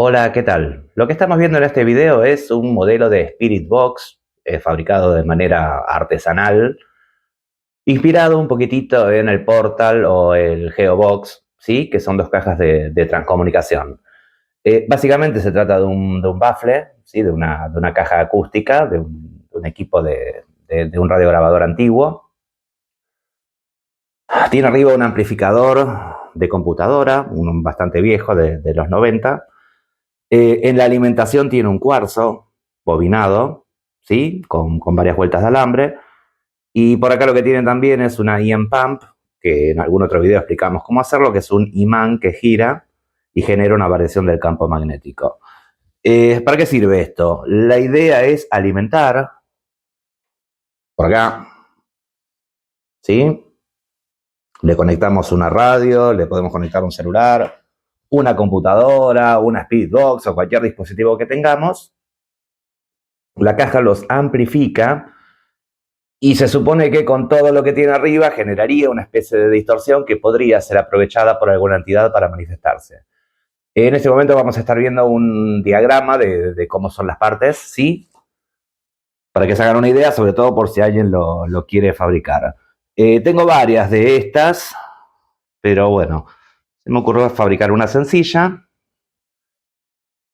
Hola, ¿qué tal? Lo que estamos viendo en este video es un modelo de Spirit Box fabricado de manera artesanal, inspirado un poquitito en el Portal o el Geobox, ¿sí? Que son dos cajas de transcomunicación. Básicamente se trata de un bafle, ¿sí? De una caja acústica, de un equipo de un radiograbador antiguo. Tiene arriba un amplificador de computadora, uno bastante viejo de los 90. En la alimentación tiene un cuarzo bobinado, ¿sí? Con varias vueltas de alambre. Y por acá lo que tiene también es una IM Pump, que en algún otro video explicamos cómo hacerlo, que es un imán que gira y genera una variación del campo magnético. ¿Para qué sirve esto? La idea es alimentar, por acá, ¿sí? Le conectamos una radio, le podemos conectar un celular, una computadora, una Speedbox o cualquier dispositivo que tengamos. La caja los amplifica y se supone que con todo lo que tiene arriba generaría una especie de distorsión que podría ser aprovechada por alguna entidad para manifestarse. En este momento vamos a estar viendo un diagrama de cómo son las partes, ¿sí? Para que se hagan una idea, sobre todo por si alguien lo quiere fabricar. Tengo varias de estas, pero bueno, se me ocurrió fabricar una sencilla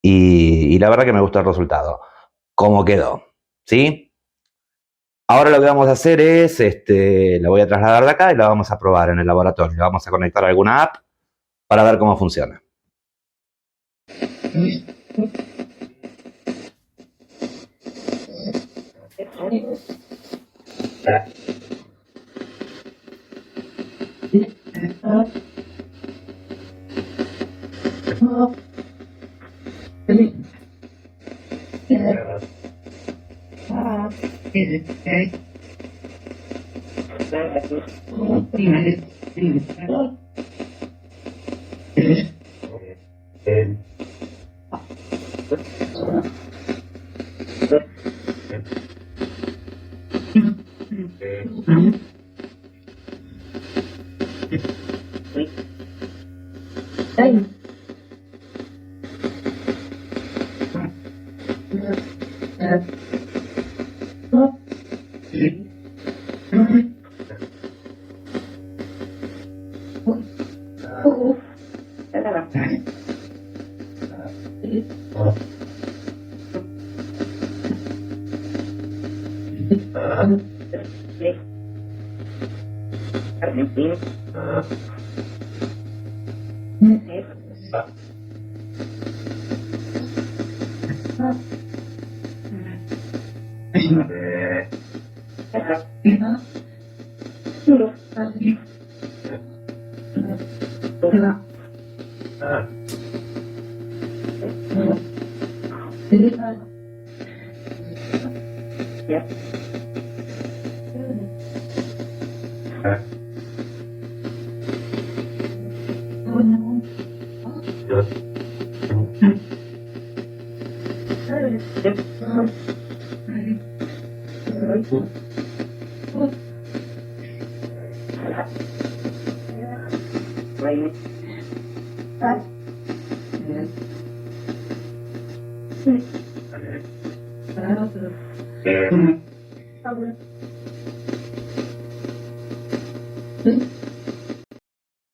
y la verdad que me gustó el resultado. ¿Cómo quedó? ¿Sí? Ahora lo que vamos a hacer es, la voy a trasladar de acá y la vamos a probar en el laboratorio. Vamos a conectar alguna app para ver cómo funciona.